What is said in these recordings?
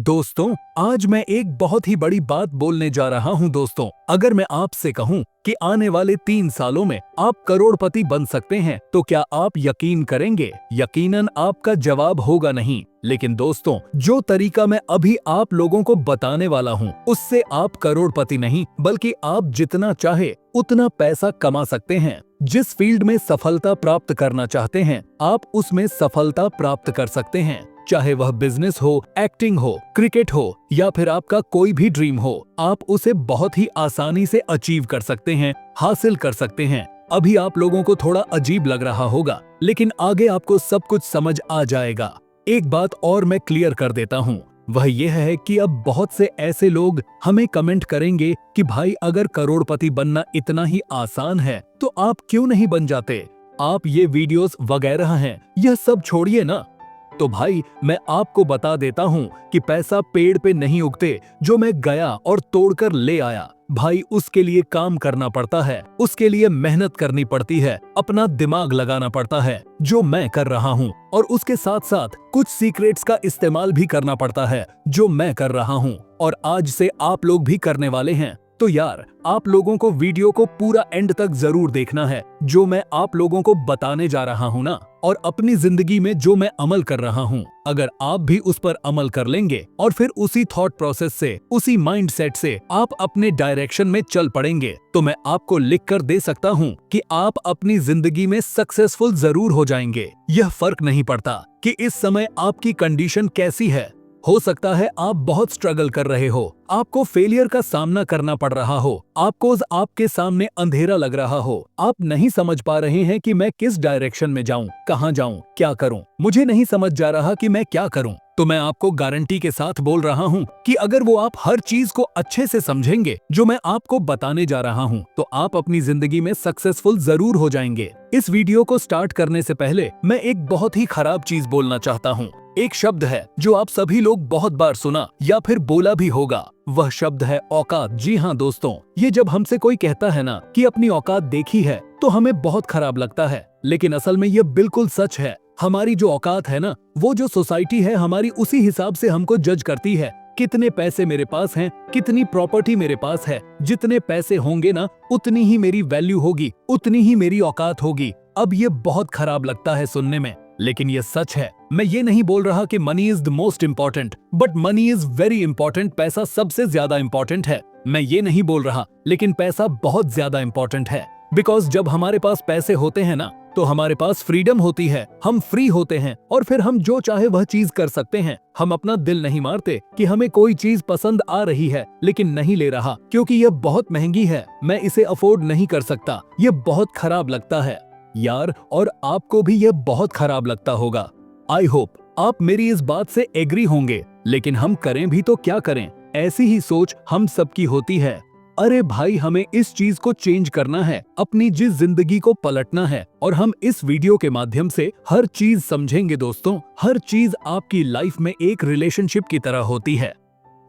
दोस्तों, आज मैं एक बहुत ही बड़ी बात बोलने जा रहा हूं। दोस्तों, अगर मैं आपसे कहूं कि आने वाले 3 सालों में आप करोड़पति बन सकते हैं, तो क्या आप यकीन करेंगे? यकीनन आपका जवाब होगा नहीं। लेकिन दोस्तों, जो तरीका मैं अभी आप लोगों को बताने वाला हूं, उससे आप करोड़पति नहीं बल्कि आप जितना चाहे उतना पैसा कमा सकते हैं। जिस फील्ड में सफलता प्राप्त करना चाहते हैं, आप उसमें सफलता प्राप्त कर सकते हैं। चाहे वह बिजनेस हो, एक्टिंग हो, क्रिकेट हो या फिर आपका कोई भी ड्रीम हो, आप उसे बहुत ही आसानी से अचीव कर सकते हैं, हासिल कर सकते हैं। अभी आप लोगों को थोड़ा अजीब लग रहा होगा, लेकिन आगे आपको सब कुछ समझ आ जाएगा। एक बात और मैं क्लियर कर देता हूँ, वह यह है कि अब बहुत से ऐसे लोग हमें कमेंट करेंगे कि भाई, अगर करोड़पति बनना इतना ही आसान है तो आप क्यों नहीं बन जाते? आप ये वीडियोस वगैरह हैं, यह सब छोड़िए ना। तो भाई, मैं आपको बता देता हूँ कि पैसा पेड़ पे नहीं उगते जो मैं गया और तोड़कर ले आया। भाई, उसके लिए काम करना पड़ता है, उसके लिए मेहनत करनी पड़ती है, अपना दिमाग लगाना पड़ता है, जो मैं कर रहा हूँ। और उसके साथ साथ कुछ सीक्रेट्स का इस्तेमाल भी करना पड़ता है, जो मैं कर रहा हूँ और आज से आप लोग भी करने वाले हैं। तो यार, आप लोगों को वीडियो को पूरा एंड तक जरूर देखना है। जो मैं आप लोगों को बताने जा रहा हूँ ना, और अपनी जिंदगी में जो मैं अमल कर रहा हूँ, अगर आप भी उस पर अमल कर लेंगे और फिर उसी थॉट प्रोसेस से, उसी माइंडसेट से आप अपने डायरेक्शन में चल पड़ेंगे, तो मैं आपको लिख कर दे सकता हूँ कि आप अपनी जिंदगी में सक्सेसफुल जरूर हो जाएंगे। यह फर्क नहीं पड़ता कि इस समय आपकी कंडीशन कैसी है। हो सकता है आप बहुत स्ट्रगल कर रहे हो, आपको फेलियर का सामना करना पड़ रहा हो, आपको आपके सामने अंधेरा लग रहा हो, आप नहीं समझ पा रहे हैं कि मैं किस डायरेक्शन में जाऊं, कहां जाऊं, क्या करूं, मुझे नहीं समझ जा रहा कि मैं क्या करूं। तो मैं आपको गारंटी के साथ बोल रहा हूं कि अगर वो आप हर चीज को अच्छे से समझेंगे जो मैं आपको बताने जा रहा हूं, तो आप अपनी जिंदगी में सक्सेसफुल जरूर हो जाएंगे। इस वीडियो को स्टार्ट करने से पहले मैं एक बहुत ही खराब चीज बोलना चाहता हूँ। एक शब्द है जो आप सभी लोग बहुत बार सुना या फिर बोला भी होगा, वह शब्द है औकात। जी हाँ दोस्तों, ये जब हमसे कोई कहता है ना कि अपनी औकात देखी है, तो हमें बहुत खराब लगता है, लेकिन असल में यह बिल्कुल सच है। हमारी जो औकात है ना, वो जो सोसाइटी है हमारी, उसी हिसाब से हमको जज करती है। कितने पैसे मेरे पास हैं, कितनी प्रॉपर्टी मेरे पास है, जितने पैसे होंगे ना, उतनी ही मेरी वैल्यू होगी, उतनी ही मेरी औकात होगी। अब ये बहुत खराब लगता है सुनने में, लेकिन ये सच है। मैं ये नहीं बोल रहा कि money is the most important, but money is very important. पैसा सबसे ज्यादा इंपॉर्टेंट है। मैं ये नहीं बोल रहा, लेकिन पैसा बहुत ज्यादा इंपॉर्टेंट है। बिकॉज जब हमारे पास पैसे होते हैं ना, तो हमारे पास फ्रीडम होती है, हम फ्री होते हैं और फिर हम जो चाहे वह चीज कर सकते हैं। हम अपना दिल नहीं मारते कि हमें कोई चीज पसंद आ रही है लेकिन नहीं ले रहा क्योंकि यह बहुत महंगी है, मैं इसे अफोर्ड नहीं कर सकता। यह बहुत खराब लगता है यार, और आपको भी यह बहुत खराब लगता होगा। आई होप आप मेरी इस बात से एग्री होंगे, लेकिन हम करें भी तो क्या करें, ऐसी ही सोच हम सबकी होती है। अरे भाई, हमें इस चीज को चेंज करना है, अपनी जिस जिंदगी को पलटना है, और हम इस वीडियो के माध्यम से हर चीज समझेंगे। दोस्तों, हर चीज आपकी लाइफ में एक रिलेशनशिप की तरह होती है।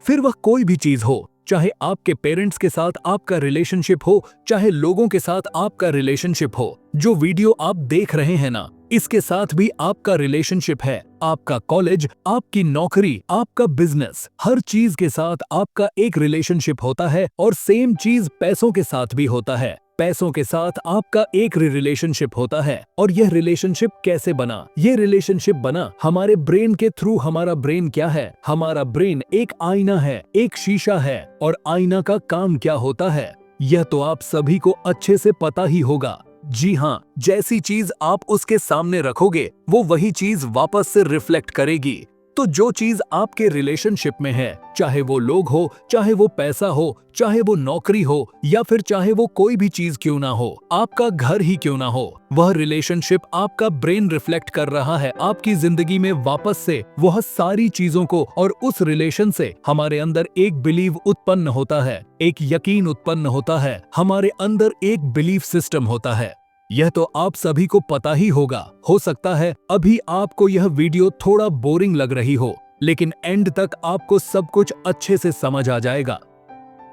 फिर वह कोई भी चीज हो, चाहे आपके पेरेंट्स के साथ आपका रिलेशनशिप हो, चाहे लोगों के साथ आपका रिलेशनशिप हो। जो वीडियो आप देख रहे हैं ना, इसके साथ भी आपका रिलेशनशिप है। आपका कॉलेज, आपकी नौकरी, आपका बिजनेस, हर चीज के साथ आपका एक रिलेशनशिप होता है। और सेम चीज पैसों के साथ भी होता है। पैसों के साथ आपका एक रिलेशनशिप होता है। और यह रिलेशनशिप कैसे बना? ये रिलेशनशिप बना हमारे ब्रेन के थ्रू। हमारा ब्रेन क्या है? हमारा ब्रेन एक आईना है, एक शीशा है। और आईना का काम क्या होता है, यह तो आप सभी को अच्छे से पता ही होगा। जी हाँ, जैसी चीज आप उसके सामने रखोगे, वो वही चीज वापस से रिफ्लेक्ट करेगी। तो जो चीज आपके रिलेशनशिप में है, चाहे वो लोग हो, चाहे वो पैसा हो, चाहे वो नौकरी हो, या फिर चाहे वो कोई भी चीज क्यों ना हो, आपका घर ही क्यों ना हो, वह रिलेशनशिप आपका ब्रेन रिफ्लेक्ट कर रहा है आपकी जिंदगी में वापस से वह सारी चीजों को। और उस रिलेशन से हमारे अंदर एक बिलीव उत्पन्न होता है, एक यकीन उत्पन्न होता है, हमारे अंदर एक बिलीफ सिस्टम होता है। यह तो आप सभी को पता ही होगा। हो सकता है अभी आपको यह वीडियो थोड़ा बोरिंग लग रही हो, लेकिन एंड तक आपको सब कुछ अच्छे से समझ आ जाएगा।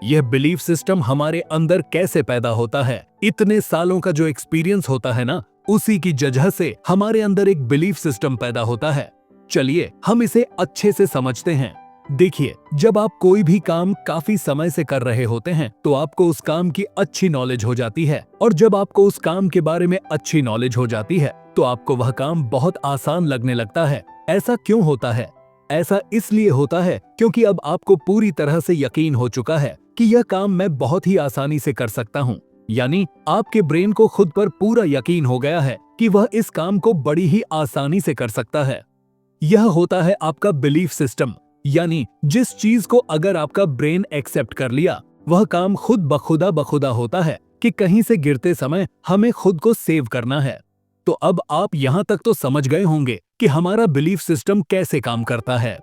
यह बिलीफ सिस्टम हमारे अंदर कैसे पैदा होता है, इतने सालों का जो एक्सपीरियंस होता है ना, उसी की वजह से हमारे अंदर एक बिलीफ सिस्टम पैदा होता है। चलिए हम इसे अच्छे से समझते हैं। देखिए, जब आप कोई भी काम काफी समय से कर रहे होते हैं तो आपको उस काम की अच्छी नॉलेज हो जाती है, और जब आपको उस काम के बारे में अच्छी नॉलेज हो जाती है तो आपको वह काम बहुत आसान लगने लगता है। ऐसा क्यों होता है? ऐसा इसलिए होता है क्योंकि अब आपको पूरी तरह से यकीन हो चुका है कि यह काम मैं बहुत ही आसानी से कर सकता हूँ। यानी आपके ब्रेन को खुद पर पूरा यकीन हो गया है कि वह इस काम को बड़ी ही आसानी से कर सकता है। यह होता है आपका बिलीफ सिस्टम, यानी जिस चीज को अगर आपका ब्रेन एक्सेप्ट कर लिया, वह काम खुद बखुदा होता है कि कहीं से गिरते समय हमें खुद को सेव करना है। तो अब आप यहाँ तक तो समझ गए होंगे कि हमारा बिलीफ सिस्टम कैसे काम करता है।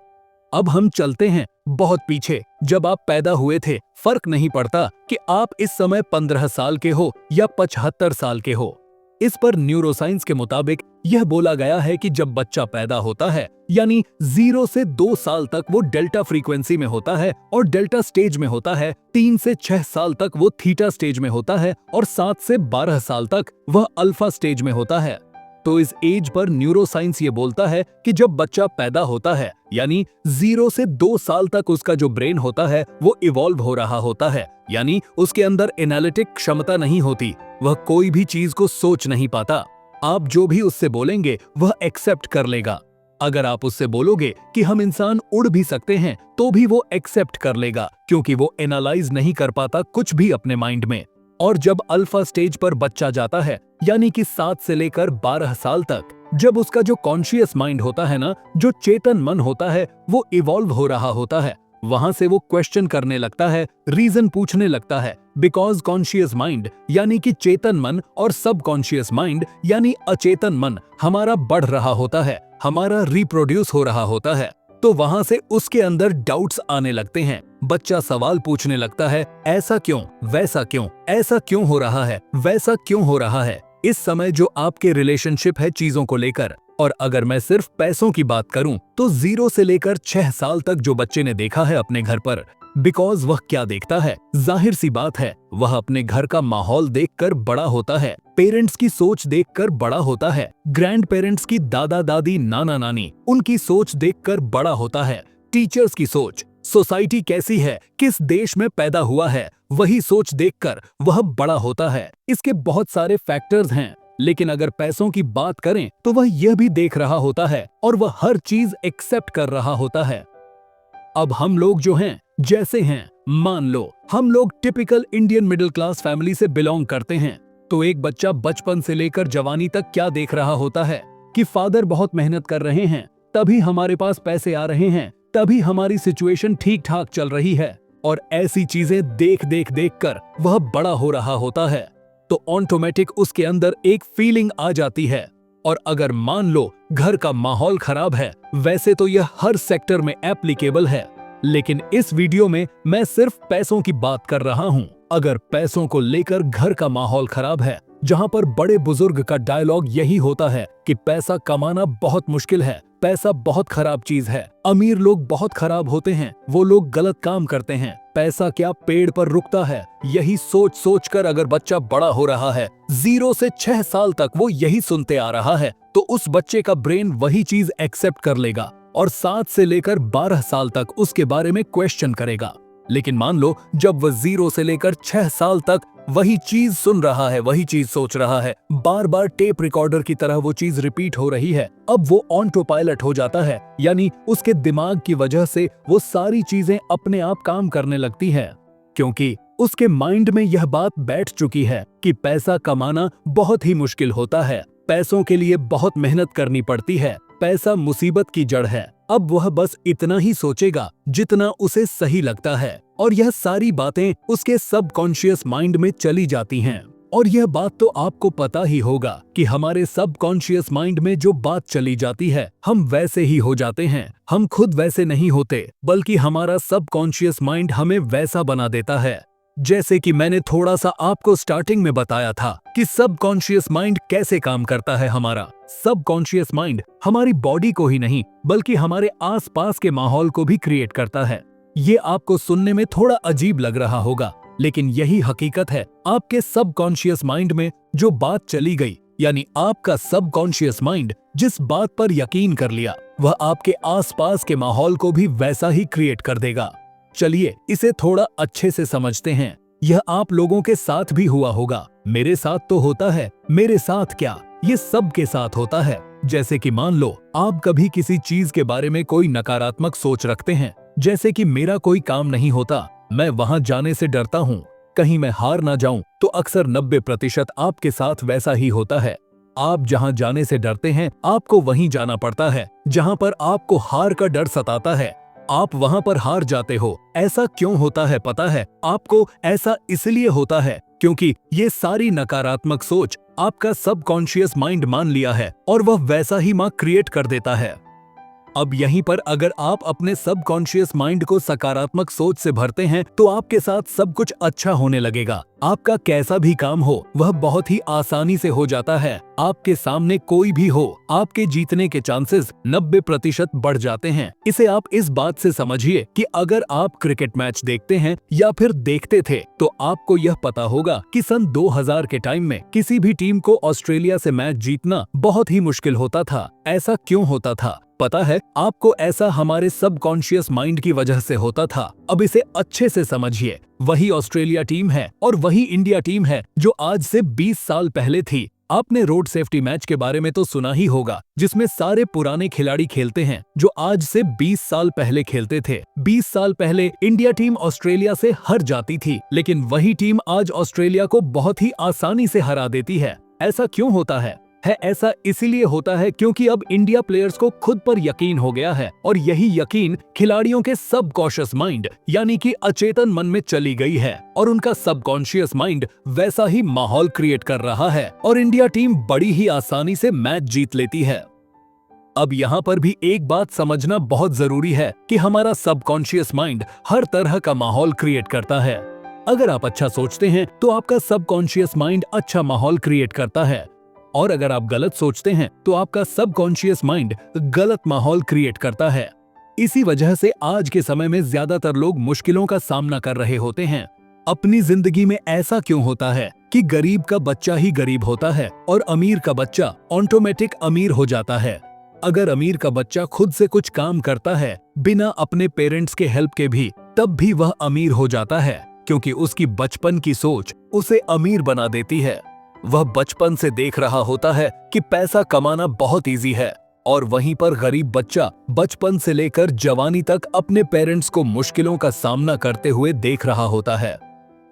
अब हम चलते हैं बहुत पीछे। जब आप पैदा हुए थे, फर्क नहीं पड़ता कि आप इस समय 15 साल के हो या 75 साल के हो। इस पर न्यूरोसाइंस के मुताबिक यह बोला गया है कि जब बच्चा पैदा होता है, यानी 0 से 2 साल तक वो डेल्टा फ्रीक्वेंसी में होता है और डेल्टा स्टेज में होता है, 3 से 6 साल तक वो थीटा स्टेज में होता है और 7 से 12 साल तक वह अल्फा स्टेज में होता है। तो इस एज पर न्यूरोसाइंस ये बोलता है कि जब बच्चा पैदा होता है, यानी 0 से 2 साल तक उसका जो ब्रेन होता है वो इवॉल्व हो रहा होता है, यानी उसके अंदर एनालिटिक क्षमता नहीं होती, वह कोई भी चीज को सोच नहीं पाता। आप जो भी उससे बोलेंगे वह एक्सेप्ट कर लेगा। अगर आप उससे बोलोगे कि हम इंसान उड़ भी सकते हैं तो भी वो एक्सेप्ट कर लेगा, क्योंकि वो एनालाइज नहीं कर पाता कुछ भी अपने माइंड में। और जब अल्फा स्टेज पर बच्चा जाता है, यानी कि 7 से लेकर 12 साल तक, जब उसका जो कॉन्शियस माइंड होता है ना, जो चेतन मन होता है, वो इवॉल्व हो रहा होता है, वहां से वो क्वेश्चन करने लगता है, रीजन पूछने लगता है। बिकॉज कॉन्शियस माइंड यानी कि चेतन मन और सब कॉन्शियस माइंड यानी अचेतन मन हमारा बढ़ रहा होता है, हमारा रिप्रोड्यूस हो रहा होता है। तो वहां से उसके अंदर डाउट्स आने लगते हैं। बच्चा सवाल पूछने लगता है, ऐसा क्यों, वैसा क्यों, ऐसा क्यों हो रहा है, वैसा क्यों हो रहा है। इस समय जो आपके रिलेशनशिप है चीजों को लेकर, और अगर मैं सिर्फ पैसों की बात करूं तो 0 से लेकर 6 साल तक जो बच्चे ने देखा है अपने घर पर, बिकॉज वह क्या देखता है, जाहिर सी बात है, वह अपने घर का माहौल देखकर बड़ा होता है, पेरेंट्स की सोच देखकर बड़ा होता है, ग्रैंड पेरेंट्स की दादा दादी नाना नानी उनकी सोच देखकर बड़ा होता है, टीचर्स की सोच, सोसाइटी कैसी है, किस देश में पैदा हुआ है, वही सोच देखकर वह बड़ा होता है। इसके बहुत सारे फैक्टर्स हैं, लेकिन अगर पैसों की बात करें तो वह यह भी देख रहा होता है और वह हर चीज एक्सेप्ट कर रहा होता है। अब हम लोग जो हैं जैसे हैं, मान लो हम लोग typical Indian middle class family से बिलोंग करते हैं, तो एक बच्चा बचपन से लेकर जवानी तक क्या देख रहा होता है कि फादर बहुत मेहनत कर रहे हैं, तभी हमारे पास पैसे आ रहे हैं, तभी हमारी सिचुएशन ठीक ठाक चल रही है। और ऐसी चीजें देख देख देख कर वह बड़ा हो रहा होता है, तो ऑटोमेटिक उसके अंदर एक फीलिंग आ जाती है। और अगर मान लो घर का माहौल खराब है, वैसे तो यह हर सेक्टर में एप्लीकेबल है, लेकिन इस वीडियो में मैं सिर्फ पैसों की बात कर रहा हूँ। अगर पैसों को लेकर घर का माहौल खराब है, जहाँ पर बड़े बुजुर्ग का डायलॉग यही होता है कि पैसा कमाना बहुत मुश्किल है, पैसा बहुत खराब चीज है, अमीर लोग बहुत खराब होते हैं, वो लोग गलत काम करते हैं, पैसा क्या पेड़ पर रुकता है, यही सोच सोच कर अगर बच्चा बड़ा हो रहा है, 0 से 6 साल तक वो यही सुनते आ रहा है, तो उस बच्चे का ब्रेन वही चीज एक्सेप्ट कर लेगा और 7 से लेकर 12 साल तक उसके बारे में क्वेश्चन करेगा। लेकिन मान लो जब वह 0 से लेकर 6 साल तक वही चीज सुन रहा है, वही चीज सोच रहा है, बार बार टेप रिकॉर्डर की तरह वो चीज रिपीट हो रही है, अब वो ऑटो पायलट हो जाता है, यानी उसके दिमाग की वजह से वो सारी चीजें अपने आप काम करने लगती है, क्योंकि उसके माइंड में यह बात बैठ चुकी है कि पैसा कमाना बहुत ही मुश्किल होता है, पैसों के लिए बहुत मेहनत करनी पड़ती है, पैसा मुसीबत की जड़ है। अब वह बस इतना ही सोचेगा जितना उसे सही लगता है, और यह सारी बातें उसके सबकॉन्शियस माइंड में चली जाती हैं। और यह बात तो आपको पता ही होगा कि हमारे सबकॉन्शियस माइंड में जो बात चली जाती है, हम वैसे ही हो जाते हैं। हम खुद वैसे नहीं होते, बल्कि हमारा सबकॉन्शियस माइंड हमें वैसा बना देता है। जैसे कि मैंने थोड़ा सा आपको स्टार्टिंग में बताया था कि सबकॉन्शियस माइंड कैसे काम करता है। हमारा सबकॉन्शियस माइंड हमारी बॉडी को ही नहीं, बल्कि हमारे आसपास के माहौल को भी क्रिएट करता है। ये आपको सुनने में थोड़ा अजीब लग रहा होगा, लेकिन यही हकीकत है। आपके सबकॉन्शियस माइंड में जो बात चली गई, यानी आपका सबकॉन्शियस माइंड जिस बात पर यकीन कर लिया वह आपके आसपास के माहौल को भी वैसा ही क्रिएट कर देगा। चलिए इसे थोड़ा अच्छे से समझते हैं। यह आप लोगों के साथ भी हुआ होगा, मेरे साथ तो होता है, मेरे साथ क्या ये सबके साथ होता है। जैसे कि मान लो आप कभी किसी चीज के बारे में कोई नकारात्मक सोच रखते हैं, जैसे कि मेरा कोई काम नहीं होता, मैं वहां जाने से डरता हूँ, कहीं मैं हार ना जाऊं, तो अक्सर 90% आपके साथ वैसा ही होता है। आप जहां जाने से डरते हैं आपको वहीं जाना पड़ता है, जहां पर आपको हार का डर सताता है आप वहां पर हार जाते हो। ऐसा क्यों होता है पता है आपको? ऐसा इसलिए होता है क्योंकि ये सारी नकारात्मक सोच आपका सबकॉन्शियस माइंड मान लिया है और वह वैसा ही मां क्रिएट कर देता है। अब यहीं पर अगर आप अपने सबकॉन्शियस माइंड को सकारात्मक सोच से भरते हैं तो आपके साथ सब कुछ अच्छा होने लगेगा। आपका कैसा भी काम हो वह बहुत ही आसानी से हो जाता है। आपके सामने कोई भी हो, आपके जीतने के चांसेस 90% बढ़ जाते हैं। इसे आप इस बात से समझिए कि अगर आप क्रिकेट मैच देखते हैं या फिर देखते थे तो आपको यह पता होगा कि सन 2000 के टाइम में किसी भी टीम को ऑस्ट्रेलिया से मैच जीतना बहुत ही मुश्किल होता था। ऐसा क्यों होता था पता है आपको? ऐसा हमारे सबकॉन्शियस माइंड की वजह से होता था। अब इसे अच्छे से समझिए। वही ऑस्ट्रेलिया टीम है और वही इंडिया टीम है जो आज से 20 साल पहले थी। आपने रोड सेफ्टी मैच के बारे में तो सुना ही होगा, जिसमें सारे पुराने खिलाड़ी खेलते हैं जो आज से 20 साल पहले खेलते थे। 20 साल पहले इंडिया टीम ऑस्ट्रेलिया से हार जाती थी, लेकिन वही टीम आज ऑस्ट्रेलिया को बहुत ही आसानी से हरा देती है। ऐसा क्यों होता है? ऐसा इसीलिए होता है क्योंकि अब इंडिया प्लेयर्स को खुद पर यकीन हो गया है और यही यकीन खिलाड़ियों के सबकॉन्शियस माइंड यानी कि अचेतन मन में चली गई है और उनका सबकॉन्शियस माइंड वैसा ही माहौल क्रिएट कर रहा है और इंडिया टीम बड़ी ही आसानी से मैच जीत लेती है। अब यहाँ पर भी एक बात समझना बहुत जरूरी है कि हमारा सबकॉन्शियस माइंड हर तरह का माहौल क्रिएट करता है। अगर आप अच्छा सोचते हैं तो आपका सबकॉन्शियस माइंड अच्छा माहौल क्रिएट करता है और अगर आप गलत सोचते हैं तो आपका सबकॉन्शियस माइंड गलत माहौल क्रिएट करता है। इसी वजह से आज के समय में ज्यादातर लोग मुश्किलों का सामना कर रहे होते हैं। अपनी जिंदगी में ऐसा क्यों होता है कि गरीब का बच्चा ही गरीब होता है और अमीर का बच्चा ऑटोमेटिक अमीर हो जाता है? अगर अमीर का बच्चा खुद से कुछ काम करता है बिना अपने पेरेंट्स के हेल्प के भी, तब भी वह अमीर हो जाता है क्योंकि उसकी बचपन की सोच उसे अमीर बना देती है। वह बचपन से देख रहा होता है कि पैसा कमाना बहुत इजी है और वहीं पर गरीब बच्चा बचपन से लेकर जवानी तक अपने पेरेंट्स को मुश्किलों का सामना करते हुए देख रहा होता है।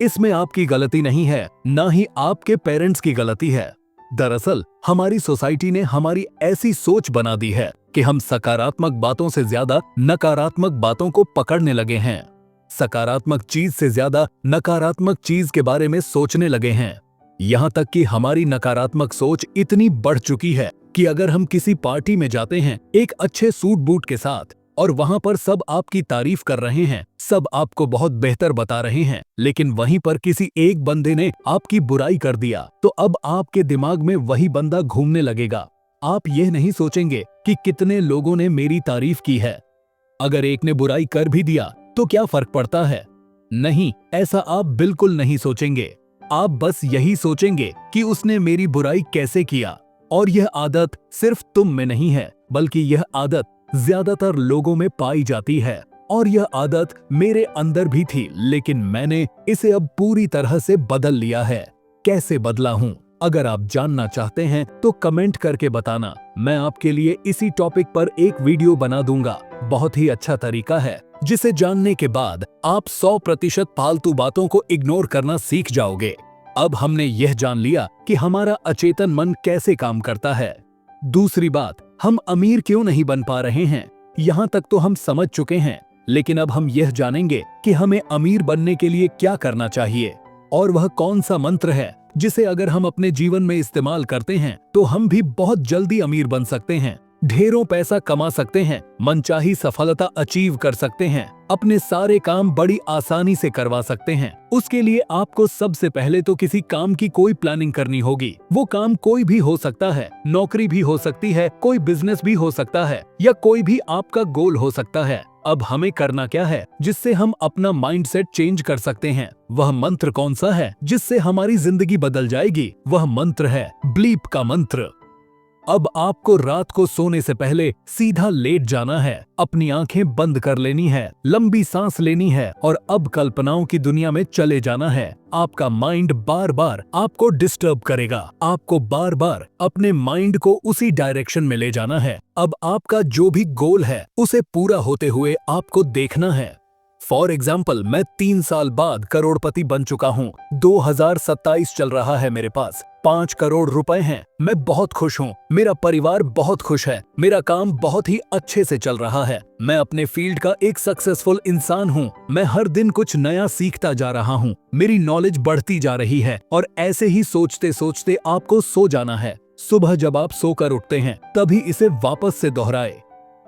इसमें आपकी गलती नहीं है, ना ही आपके पेरेंट्स की गलती है। दरअसल हमारी सोसाइटी ने हमारी ऐसी सोच बना दी है कि हम सकारात्मक बातों से ज्यादा नकारात्मक बातों को पकड़ने लगे हैं। सकारात्मक चीज से ज्यादा नकारात्मक चीज के बारे में सोचने लगे हैं। यहाँ तक कि हमारी नकारात्मक सोच इतनी बढ़ चुकी है कि अगर हम किसी पार्टी में जाते हैं एक अच्छे सूट बूट के साथ और वहां पर सब आपकी तारीफ कर रहे हैं, सब आपको बहुत बेहतर बता रहे हैं, लेकिन वहीं पर किसी एक बंदे ने आपकी बुराई कर दिया तो अब आपके दिमाग में वही बंदा घूमने लगेगा। आप यह नहीं सोचेंगे कि कितने लोगों ने मेरी तारीफ की है, अगर एक ने बुराई कर भी दिया तो क्या फर्क पड़ता है? नहीं, ऐसा आप बिल्कुल नहीं सोचेंगे। आप बस यही सोचेंगे कि उसने मेरी बुराई कैसे किया। और यह आदत सिर्फ तुम में नहीं है, बल्कि यह आदत ज्यादातर लोगों में पाई जाती है और यह आदत मेरे अंदर भी थी, लेकिन मैंने इसे अब पूरी तरह से बदल लिया है। कैसे बदला हूँ? अगर आप जानना चाहते हैं तो कमेंट करके बताना, मैं आपके लिए इसी टॉपिक पर एक वीडियो बना दूंगा। बहुत ही अच्छा तरीका है जिसे जानने के बाद आप 100% फालतू बातों को इग्नोर करना सीख जाओगे। अब हमने यह जान लिया कि हमारा अचेतन मन कैसे काम करता है। दूसरी बात, हम अमीर क्यों नहीं बन पा रहे हैं, यहाँ तक तो हम समझ चुके हैं, लेकिन अब हम यह जानेंगे कि हमें अमीर बनने के लिए क्या करना चाहिए और वह कौन सा मंत्र है जिसे अगर हम अपने जीवन में इस्तेमाल करते हैं तो हम भी बहुत जल्दी अमीर बन सकते हैं, ढेरों पैसा कमा सकते हैं, मनचाही सफलता अचीव कर सकते हैं, अपने सारे काम बड़ी आसानी से करवा सकते हैं। उसके लिए आपको सबसे पहले तो किसी काम की कोई प्लानिंग करनी होगी। वो काम कोई भी हो सकता है, नौकरी भी हो सकती है, कोई बिजनेस भी हो सकता है या कोई भी आपका गोल हो सकता है। अब हमें करना क्या है जिससे हम अपना माइंडसेट चेंज कर सकते हैं? वह मंत्र कौन सा है जिससे हमारी जिंदगी बदल जाएगी? वह मंत्र है ब्लीप का मंत्र। अब आपको रात को सोने से पहले सीधा लेट जाना है, अपनी आंखें बंद कर लेनी है, लंबी सांस लेनी है और अब कल्पनाओं की दुनिया में चले जाना है। आपका माइंड बार बार आपको डिस्टर्ब करेगा, आपको बार बार अपने माइंड को उसी डायरेक्शन में ले जाना है। अब आपका जो भी गोल है उसे पूरा होते हुए आपको देखना है। फॉर एग्जाम्पल, मैं 3 साल बाद करोड़पति बन चुका हूँ। 2027 चल रहा है, मेरे पास 5 करोड़ रुपए हैं। मैं बहुत खुश हूँ, मेरा परिवार बहुत खुश है, मेरा काम बहुत ही अच्छे से चल रहा है। मैं अपने फील्ड का एक सक्सेसफुल इंसान हूँ। मैं हर दिन कुछ नया सीखता जा रहा हूँ, मेरी नॉलेज बढ़ती जा रही है। और ऐसे ही सोचते सोचते आपको सो जाना है। सुबह जब आप सोकर उठते हैं तभी इसे वापस से दोहराए।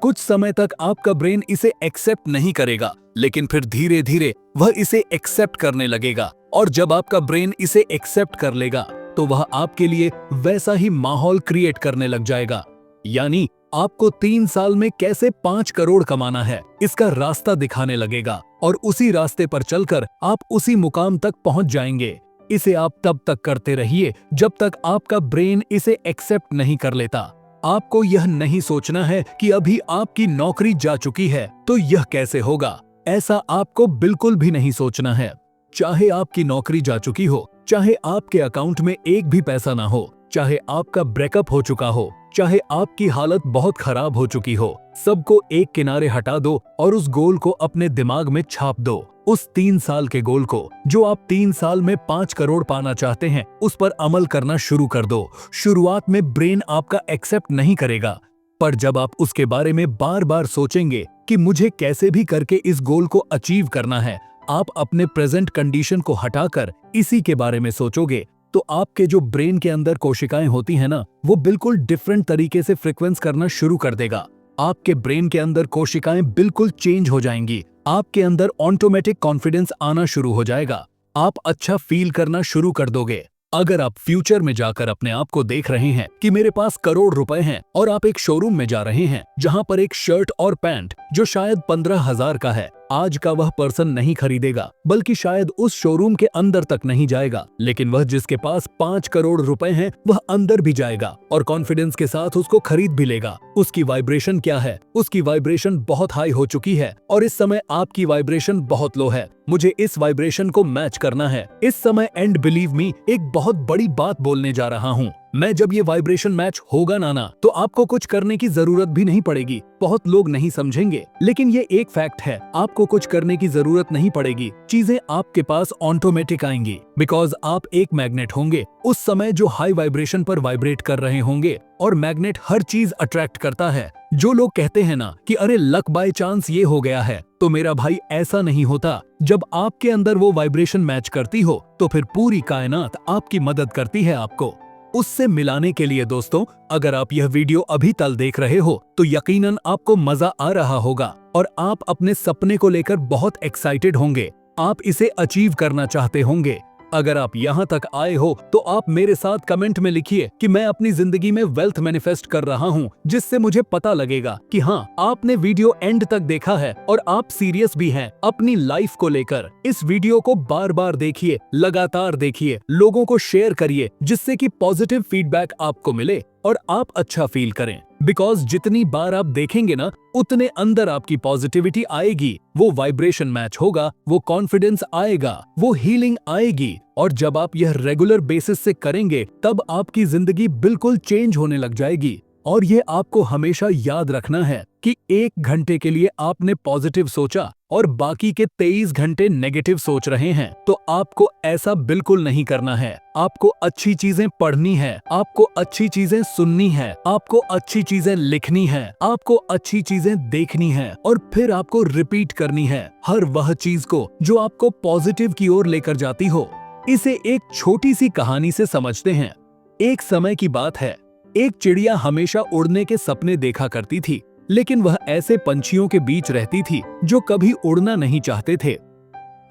कुछ समय तक आपका ब्रेन इसे एक्सेप्ट नहीं करेगा, लेकिन फिर धीरे धीरे वह इसे एक्सेप्ट करने लगेगा। और जब आपका ब्रेन इसे एक्सेप्ट कर लेगा तो वह आपके लिए वैसा ही माहौल क्रिएट करने लग जाएगा। यानी आपको 3 साल में कैसे 5 करोड़ कमाना है इसका रास्ता दिखाने लगेगा और उसी रास्ते पर चलकर आप उसी मुकाम तक पहुंच जाएंगे। इसे आप तब तक करते रहिए जब तक आपका ब्रेन इसे एक्सेप्ट नहीं कर लेता। आपको यह नहीं सोचना है कि अभी आपकी नौकरी जा चुकी है तो यह कैसे होगा, ऐसा आपको बिल्कुल भी नहीं सोचना है। चाहे आपकी नौकरी जा चुकी हो, चाहे आपके अकाउंट में एक भी पैसा ना हो, चाहे आपका ब्रेकअप हो चुका हो, चाहे आपकी हालत बहुत खराब हो चुकी हो, सबको एक किनारे हटा दो और उस गोल को अपने दिमाग में छाप दो। उस 3 साल के गोल को, जो आप 3 साल में 5 करोड़ पाना चाहते हैं, उस पर अमल करना शुरू कर दो। शुरुआत में ब्रेन आपका एक्सेप्ट नहीं करेगा, पर जब आप उसके बारे में बार बार सोचेंगे कि मुझे कैसे भी करके इस गोल को अचीव करना है, आप अपने प्रेजेंट कंडीशन को हटाकर इसी के बारे में सोचोगे, तो आपके जो ब्रेन के अंदर कोशिकाएं होती हैं ना, वो बिल्कुल डिफरेंट तरीके से फ्रीक्वेंस करना शुरू कर देगा। आपके ब्रेन के अंदर कोशिकाएं बिल्कुल चेंज हो जाएंगी। आपके अंदर ऑटोमेटिक कॉन्फिडेंस आना शुरू हो जाएगा। आप अच्छा फील करना शुरू कर दोगे। अगर आप फ्यूचर में जाकर अपने आप को देख रहे हैं कि मेरे पास करोड़ रुपए हैं और आप एक शोरूम में जा रहे हैं जहां पर एक शर्ट और पैंट जो शायद 15,000 का है, आज का वह पर्सन नहीं खरीदेगा, बल्कि शायद उस शोरूम के अंदर तक नहीं जाएगा, लेकिन वह जिसके पास 5 करोड़ रुपए हैं वह अंदर भी जाएगा और कॉन्फिडेंस के साथ उसको खरीद भी लेगा। उसकी वाइब्रेशन क्या है? उसकी वाइब्रेशन बहुत हाई हो चुकी है और इस समय आपकी वाइब्रेशन बहुत लो है। मुझे इस वाइब्रेशन को मैच करना है इस समय। एंड बिलीव मी, एक बहुत बड़ी बात बोलने जा रहा हूँ मैं। जब ये वाइब्रेशन मैच होगा ना तो आपको कुछ करने की जरूरत भी नहीं पड़ेगी। बहुत लोग नहीं समझेंगे, लेकिन ये एक फैक्ट है। आपको कुछ करने की जरूरत नहीं पड़ेगी, चीजें आपके पास ऑटोमेटिक आएंगी, बिकॉज आप एक मैग्नेट होंगे उस समय जो हाई वाइब्रेशन पर वाइब्रेट कर रहे होंगे। और मैग्नेट हर चीज अट्रैक्ट करता है। जो लोग कहते हैं ना कि अरे लक बाय चांस ये हो गया है, तो मेरा भाई ऐसा नहीं होता। जब आपके अंदर वो वाइब्रेशन मैच करती हो तो फिर पूरी कायनात आपकी मदद करती है आपको उससे मिलाने के लिए। दोस्तों, अगर आप यह वीडियो अभी तक देख रहे हो तो यकीनन आपको मजा आ रहा होगा और आप अपने सपने को लेकर बहुत एक्साइटेड होंगे। आप इसे अचीव करना चाहते होंगे। अगर आप यहाँ तक आए हो तो आप मेरे साथ कमेंट में लिखिए कि मैं अपनी जिंदगी में वेल्थ मैनिफेस्ट कर रहा हूँ, जिससे मुझे पता लगेगा कि हाँ, आपने वीडियो एंड तक देखा है और आप सीरियस भी हैं अपनी लाइफ को लेकर। इस वीडियो को बार बार देखिए, लगातार देखिए, लोगों को शेयर करिए, जिससे कि पॉजिटिव फीडबैक आपको मिले और आप अच्छा फील करें। बिकॉज जितनी बार आप देखेंगे ना, उतने अंदर आपकी पॉजिटिविटी आएगी, वो वाइब्रेशन मैच होगा, वो कॉन्फिडेंस आएगा, वो हीलिंग आएगी। और जब आप यह रेगुलर बेसिस से करेंगे तब आपकी जिंदगी बिल्कुल चेंज होने लग जाएगी। और ये आपको हमेशा याद रखना है कि 1 घंटे के लिए आपने पॉजिटिव सोचा और बाकी के 23 घंटे नेगेटिव सोच रहे हैं, तो आपको ऐसा बिल्कुल नहीं करना है। आपको अच्छी चीजें पढ़नी है, आपको अच्छी चीजें सुननी है, आपको अच्छी चीजें लिखनी है, आपको अच्छी चीजें देखनी है और फिर आपको रिपीट करनी है हर वह चीज को जो आपको पॉजिटिव की ओर लेकर जाती हो। इसे एक छोटी सी कहानी से समझते हैं। एक समय की बात है, एक चिड़िया हमेशा उड़ने के सपने देखा करती थी, लेकिन वह ऐसे पंछियों के बीच रहती थी जो कभी उड़ना नहीं चाहते थे।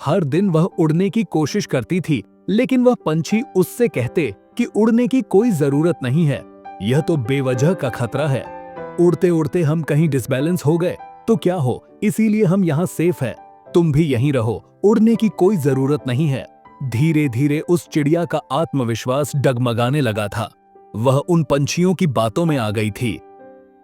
हर दिन वह उड़ने की कोशिश करती थी, लेकिन वह पंछी उससे कहते कि उड़ने की कोई जरूरत नहीं है, यह तो बेवजह का खतरा है। उड़ते उड़ते हम कहीं डिसबैलेंस हो गए तो क्या हो, इसीलिए हम यहाँ सेफ है। तुम भी यहीं रहो, उड़ने की कोई जरूरत नहीं है। धीरे धीरे उस चिड़िया का आत्मविश्वास डगमगाने लगा था। वह उन पंछियों की बातों में आ गई थी।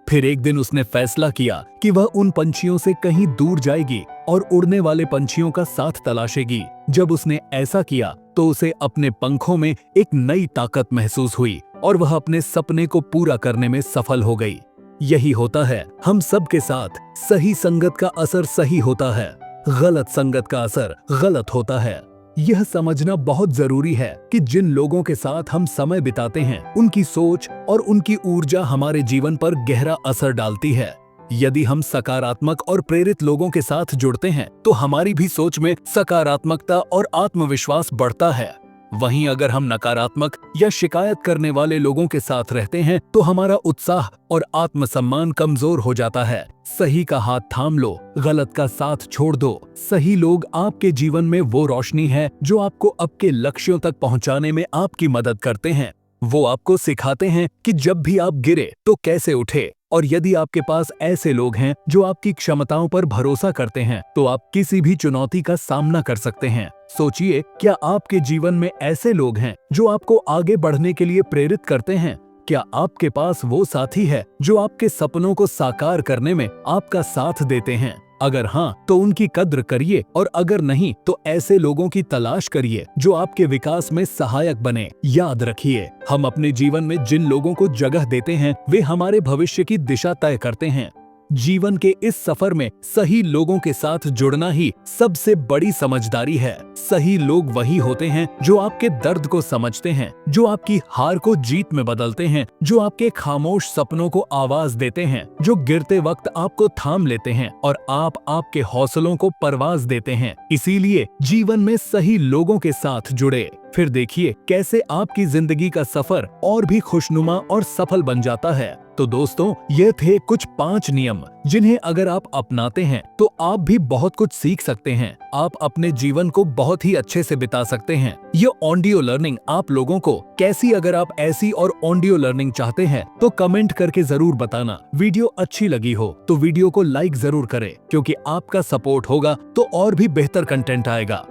फिर एक दिन उसने फैसला किया कि वह उन पंछियों से कहीं दूर जाएगी और उड़ने वाले पंछियों का साथ तलाशेगी। जब उसने ऐसा किया तो उसे अपने पंखों में एक नई ताकत महसूस हुई और वह अपने सपने को पूरा करने में सफल हो गई। यही होता है हम सब के साथ। सही संगत का असर सही होता है, गलत संगत का असर गलत होता है। यह समझना बहुत जरूरी है कि जिन लोगों के साथ हम समय बिताते हैं उनकी सोच और उनकी ऊर्जा हमारे जीवन पर गहरा असर डालती है। यदि हम सकारात्मक और प्रेरित लोगों के साथ जुड़ते हैं तो हमारी भी सोच में सकारात्मकता और आत्मविश्वास बढ़ता है। वहीं अगर हम नकारात्मक या शिकायत करने वाले लोगों के साथ रहते हैं तो हमारा उत्साह और आत्मसम्मान कमजोर हो जाता है। सही का हाथ थाम लो, गलत का साथ छोड़ दो। सही लोग आपके जीवन में वो रोशनी है जो आपको आपके लक्ष्यों तक पहुंचाने में आपकी मदद करते हैं। वो आपको सिखाते हैं कि जब भी आप गिरे तो कैसे उठे। और यदि आपके पास ऐसे लोग हैं जो आपकी क्षमताओं पर भरोसा करते हैं तो आप किसी भी चुनौती का सामना कर सकते हैं। सोचिए, क्या आपके जीवन में ऐसे लोग हैं जो आपको आगे बढ़ने के लिए प्रेरित करते हैं? क्या आपके पास वो साथी है जो आपके सपनों को साकार करने में आपका साथ देते हैं? अगर हाँ, तो उनकी कद्र करिए और अगर नहीं तो ऐसे लोगों की तलाश करिए जो आपके विकास में सहायक बने। याद रखिए, हम अपने जीवन में जिन लोगों को जगह देते हैं वे हमारे भविष्य की दिशा तय करते हैं। जीवन के इस सफर में सही लोगों के साथ जुड़ना ही सबसे बड़ी समझदारी है। सही लोग वही होते हैं जो आपके दर्द को समझते हैं, जो आपकी हार को जीत में बदलते हैं, जो आपके खामोश सपनों को आवाज देते हैं, जो गिरते वक्त आपको थाम लेते हैं और आप आपके हौसलों को परवाज देते हैं। इसीलिए जीवन में सही लोगों के साथ जुड़े, फिर देखिए कैसे आपकी जिंदगी का सफर और भी खुशनुमा और सफल बन जाता है। तो दोस्तों, ये थे कुछ 5 नियम जिन्हें अगर आप अपनाते हैं तो आप भी बहुत कुछ सीख सकते हैं। आप अपने जीवन को बहुत ही अच्छे से बिता सकते हैं। ये ऑडियो लर्निंग आप लोगों को कैसी, अगर आप ऐसी और ऑडियो लर्निंग चाहते हैं तो कमेंट करके जरूर बताना। वीडियो अच्छी लगी हो तो वीडियो को लाइक जरूर करें, क्योंकि आपका सपोर्ट होगा तो और भी बेहतर कंटेंट आएगा।